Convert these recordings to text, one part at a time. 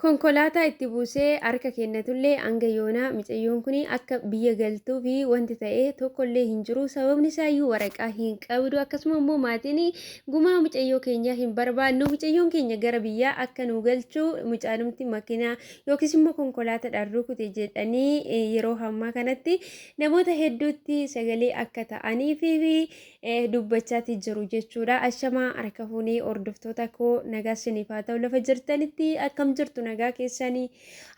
Konkolaataa itti buusee harka kennatullee hanga yoonaa mucayyoon kun akka biyya galtuu fi wanti ta'e tokkollee hin jiru. Sababni isaayyuu waraqaa hin qabdu. Akkasuma immoo maatiin gumaa mucayyoo keenyaa hin barbaannu. Mucayyoon keenya gara biyyaa akka nu galchu mucaanumti makiinaa yookiis immoo konkolaataadhaan rukute jedhanii yeroo ammaa kanatti namoota hedduutti sagalee akka ta'anii fi dubbachaatti jiru jechuudha. Ashamaa harka fuunee hordoftoota koo nagaa isiniif haa ta'u lafa jirtanitti akkam jirtu nagaa keessanii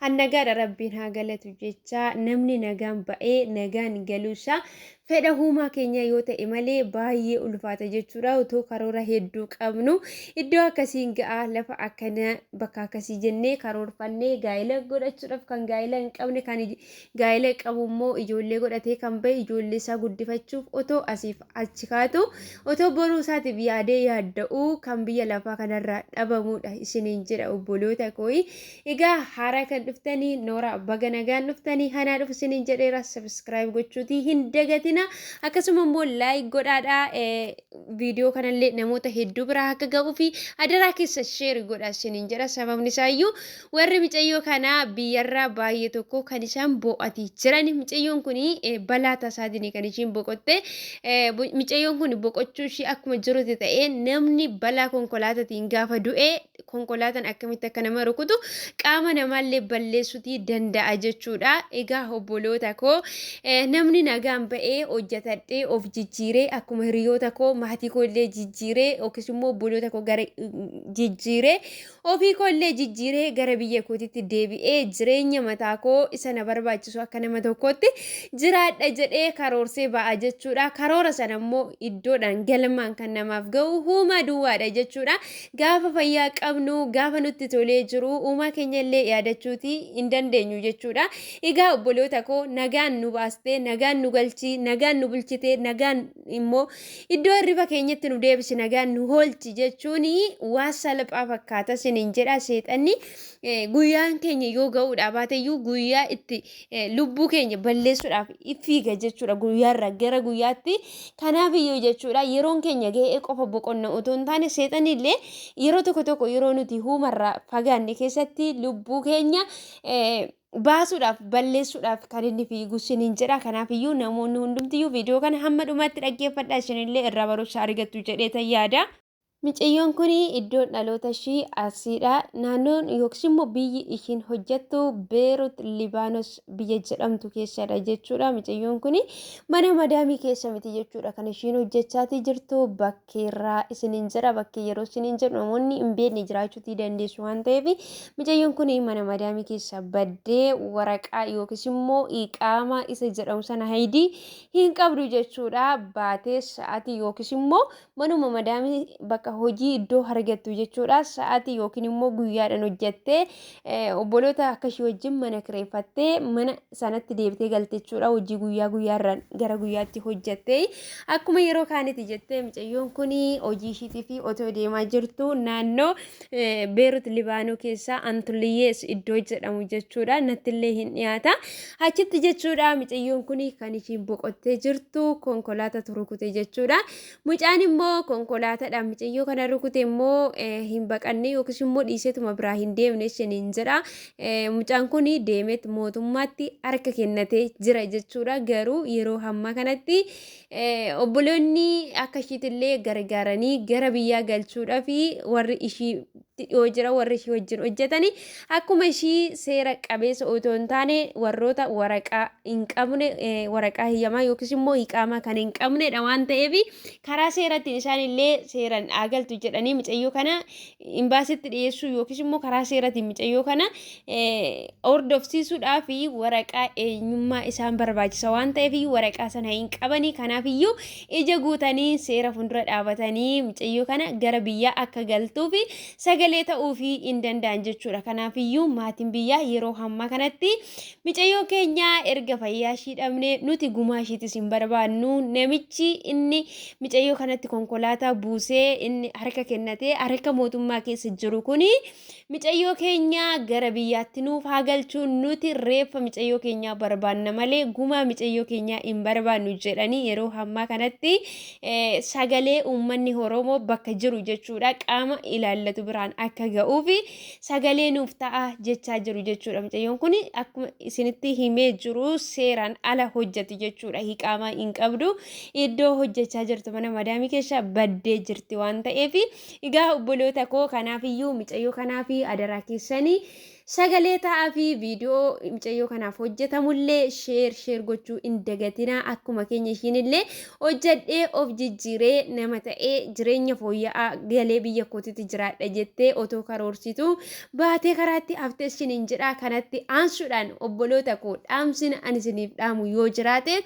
annagaadha rabbiin haa galatu jecha namni nagaan ba'ee nagaan galuusaa fedha uumaa keenya yoo ta'e malee baay'ee ulfaata jechuudha. Utoo karoora hedduu qabnu iddoo akkasiin ga'a lafa akkana bakka akkasii jennee karoorfannee gaa'ela godhachuudhaaf kan gaa'ela hin qabne kan gaa'ela qabu immoo ijoollee godhatee kan ba'e ijoollee isaa guddifachuuf otoo asiif achi kaatu otoo boruu isaatiif yaadee yaadda'uu kan biyya lafaa kanarraa dhabamudha isiniin jedha obboloota kooyi. Egaa haaraa kan dhuftanii noora baga nagaan dhuftanii hanaa dhufu isiniin jedheera subscribe gochuutii hin dagatina. Akkasuma immoo like godhaadha viidiyoo kanallee namoota hedduu biraa akka ga'uu fi adaraa keessa share godhaa isiniin jedha. Sababni isaayyuu warri mucayyoo kanaa biyyarraa baay'ee tokko kan isaan bo'atii jiran mucayyoon kun balaa tasaatiin kan ishiin boqotte mucayyoon kun boqochuu ishii akkuma jirutti ta'ee namni balaa konkolaataatiin gaafa du'e konkolaataan akkamitti akka nama rukutu qaama namaallee balleessuutii danda'a jechuudha. Egaa obboloota koo namni nagaan ba'ee hojjetadhee of jijjiiree akkuma hiriyoota koo maatii koo illee jijjiiree yookiis immoo obboloota koo gara jijjiiree ofii koo illee jijjiiree gara biyya kootitti deebi'ee jireenya mataa koo isa na barbaachisu akka nama tokkotti jiraadha jedhee karoorsee ba'a jechuudha. Karoora sana immoo iddoodhaan galmaan kan namaaf ga'u uumaa duwwaadha jechuudha. Gaafa fayyaa qabnu gaafa nutti tolee jiru uumaa keenya illee yaadachuutii hin dandeenyu jechuudha. Egaa obboloota koo nagaan nu baastee nagaan nu galchi nagaan nu bulchite nagaan immoo iddoo hirriba keenyatti nu deebisi nagaan nu oolchi jechuun waa salphaa fakkaata isiniin jedha. Seexanni guyyaan keenya yoo ga'uudha baateyyuu guyyaa itti lubbuu keenya balleessuudhaaf fiiga jechuudha guyyaarra gara guyyaatti. Kanaaf iyyuu jechuudha yeroon keenya ga'ee qofa boqonna otoo hin taane seexanni illee yeroo tokko yeroo nuti uumarraa fagaanne keessatti lubbuu keenya baasuudhaaf balleessuudhaaf kan inni fiigu isiniin jedha. Kanaaf iyyuu namoonni hundumtiyyuu viidiyoo kana hamma dhumaatti dhaggeeffadhaa isinillee irraa barumsa argattu jedhee yaada. Mucayyoon kun iddoon dhaloota ishii asiidha. Naannoon yookiis immoo biyyi ishiin hojjettu Beerut Libaanos biyya jedhamtu keessadha jechuudha. Mucayyoon kun mana madaamii keessa miti jechuudha kan ishiin hojjechaatii jirtu bakkeerraa isiniin jira. Bakkee yeroo isiniin jedhu namoonni hin beekne jiraachuutii dandeessu waan ta'eef mucayyoon kun mana madaamii keessa baddee waraqaa yookiis immoo iqaama isa jedhamu sana haydii hin qabdu jechuudha. Baatee sa'aatii yookiis immoo manuma madaamii bakka hojii iddoo argattu jechuudha. Sa'aatii yookiin immoo guyyaadhaan hojjettee obboloota akka ishee wajjin mana kireeffattee mana sanatti deebitee galte jechuudha. Hojii guyyaarraan gara guyyaatti hojjettee akkuma yeroo kaanitti jettee mucayyoon kun hojii ishiitii fi otoo deemaa jirtu naannoo Beerut Libaanoo keessaa Antuliyyees iddoo jedhamu jechuudha. Nattillee hin dhiyaata achitti jechuudha. Mucayyoon kun kan ishiin boqottee jirtu konkolaataatu rukute jechuudha. Mucaan immoo konkolaataadhaan mucayyoo kana rukute immoo hin baqanne yookiis immoo dhiiseetuma biraa hin deemne isiniin jedha. Mucaan kun deemeet mootummaatti harka kennatee jira jechuudha. Garuu yeroo ammaa kanatti obboloonni akka ishiitillee gargaaranii gara biyyaa galchuudhaaf warri ishii dhiyoo jira warri ishii wajjin hojjetanii akkuma ishii seera qabeessa otoo hin taane warroota waraqaa hin qabne waraqaa hiyyamaa yookiis immoo iqaamaa kan hin qabnedha waan ta'eef karaa seeratti isaan illee seeraan galtu jedhanii mucayyoo kana imbaasitti dhiyeessuu yookiis immoo karaa seeratti mucayyoo kana hordofsiisuudhaaf waraqaa eenyummaa isaan barbaachisa waan ta'eef waraqaa sana hin qabanii. Kanaaf iyyuu ija guutanii seera fuuldura dhaabatanii mucayyoo kana gara biyyaa akka galtuuf sagalee ta'uu fi hin danda'an jechuudha. Kanaaf iyyuu maatiin biyyaa yeroo ammaa kanatti mucayyoo keenya erga fayyaa ishii dhabne nuti gumaa ishiitis hin barbaannu. Namichi inni mucayyoo kanatti konkolaataa buusee inni harka kennatee harka mootummaa keessa jiru kuni mucayyoo keenya gara biyyaatti nuuf haa galchuu nuti reeffa mucayyoo keenya barbaanna malee gumaa mucayyoo keenya hin barbaannu jedhanii yeroo ammaa kanatti sagalee uummanni Oromoo bakka jiru jechuudha qaama ilaallatu biraan biraan akka ga'uufi sagalee nuuf ta'a jechaa jiru jechuudha. Mucayyoon kun akkuma isinitti himee jiru seeraan ala hojjetu jechuudha. Hiqaamaa hin qabdu. Iddoo hojjechaa jirtu mana madaamii keessa baddee jirti waan ta'eef egaa obboloota koo kanaafiyyuu mucayyoo kanaafi adaraa keessanii sagalee ta'aa fi viidiyoo mucayyoo kanaaf hojjetamullee sheer gochuu hin dagatinaa. Akkuma keenya ishiinillee hojjedhee of jijjiiree nama ta'ee jireenya fooyya'aa galee biyya kootitti jiraadha jettee otoo karoorsitu baatee karaatti haftee isiniin jedha. Kanatti aansuudhaan obboloota koo dhaamsina ani isiniif dhaamu yoo jiraate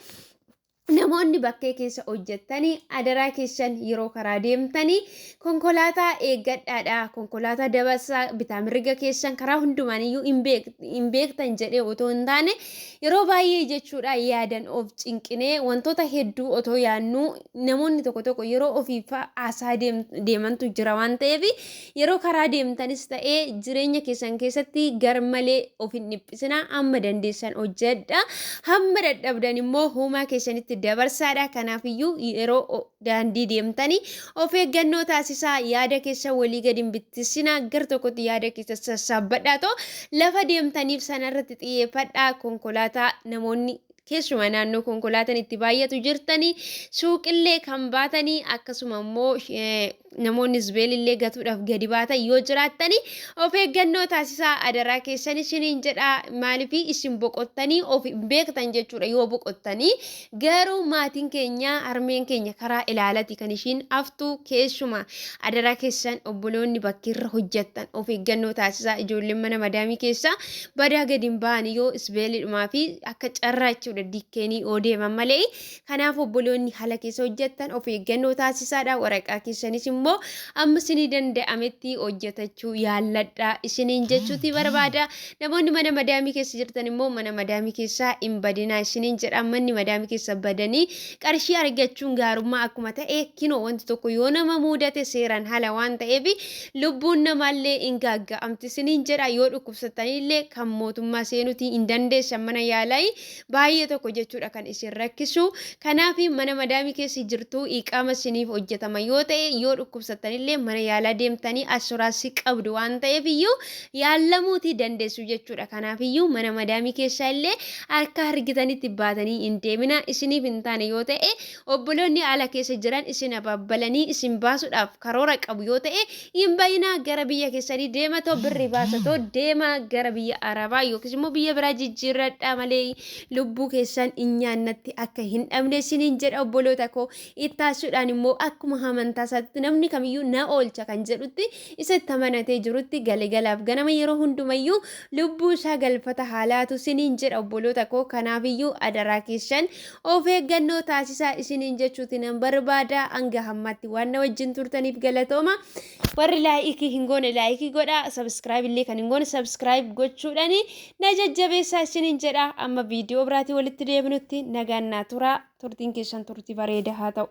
namoonni bakkee keessa hojjettanii adaraa keessan yeroo karaa deemtanii konkolaataa eeggadhaadha. Konkolaataa dabarsaa bitaa mirga keessan karaa hundumaaniyyuu hin beektan jedhee otoo hin taane yeroo baay'ee jechuudha yaadan of cinqinee wantoota hedduu otoo yaannuu namoonni tokko yeroo ofiif haasaa deemantu jira waan ta'eef yeroo karaa deemtanis ta'ee jireenya keessan keessatti garmalee of hin dhiphisinaa. Hamma dandeessan hojjedha. Hamma dadhabdan immoo huumaa keessanitti dabarsaadha. Kanaafiyyuu yeroo daandii deemtanii of eeggannoo taasisaa. Yaada keessa walii gadi hin bittisinaa. Gar tokkotti yaada keessa sassaabbadhaa. Lafa deemtaniif sanarratti xiyyeeffadhaa. Konkolaataa namoonni keessuma naannoo konkolaataan itti baay'atu jirtanii suuqillee kan baatanii akkasuma immoo namoonni isbeelillee gatuudhaaf gadi baatan yoo jiraattanii of eeggannoo taasisaa. Adaraa keessan isiniin jedha. Maaliif isin boqottanii of beektan jechuudha. Yoo boqottanii garuu maatiin keenya harmeen keenya karaa ilaalati kan ishiin haftu. Keessuma adaraa keessan obboloonni bakkeerra hojjettan of eeggannoo taasisaa. Ijoolleen mana madaamii keessa badaa gadi hin ba'an yoo isbeelidhumaa fi akka carraa jechuudha dikkeenii oo deeman malee. Kanaaf obboloonni haala keessa hojjettan of eeggannoo taasisaadha. Waraqaa keessanis immoo amma isinii danda'ametti hojjetachuu yaalladha isiniin jechuuti barbaada. Namoonni mana madaamii keessa jirtan immoo mana madaamii keessaa hin badinaa isiniin jedha. Manni madaamii keessa badanii qarshii argachuun gaarummaa akkuma ta'e kinoo wanti tokko yoo nama mudate seeraan haala waan ta'eef lubbuun namaallee hin gaagga'amti isiniin jedha. Yoo dhukkubsatanillee kan mootummaa seenuti hin dandeessan mana yaalaa baay'ee tokko jechuudha kan isin rakkisu. Kanaaf mana madaamii keessa jirtu iqaama isiniif hojjetama yoo ta'e yoo dhukkubsatanillee mana yaalaa deemtanii assuraansii qabdu waan ta'eef iyyuu yaalamuuti dandeessu jechuudha. Kanaaf iyyuu mana madaamii keessa illee harka hargitanitti baatanii hin deemina. Isiniif hin taane yoo ta'e obboloonni ala keessa jiran isin ababbalanii isin baasuudhaaf karoora qabu yoo ta'e hin bayina. Gara biyya keessanii deematoo birri baasatoo deema gara biyya Arabaa yookiis immoo biyya biraa jijjiirradhaa malee lubbuu keessan hin nyaannatti akka hin dhabne isiniin jedha obboloota koo. Ittaasuudhaan immoo akkuma amantaa isaatti namni kamiyyuu na oolcha kan jedhutti isatti amanatee jirutti galigalaaf ganama yeroo hundumayyuu lubbuu isaa galfata haalaatu isiniin jedha obboloota koo. Kanaafiyyuu adaraa keessan of eeggannoo taasisaa isiniin jechuuti nan barbaada. Hanga hammaatti waan na wajjin turtaniif galatooma. Warri laayikii hin goone laayikii godhaa. Sabskiraayib illee kan hin goone sabskiraayib gochuudhaani na jajjabeessaa isiniin jedha. Amma viidiyoo biraatii walitti deebinutti nagaan naa turaa. Turtiin keessan turtii bareedaa haa ta'u.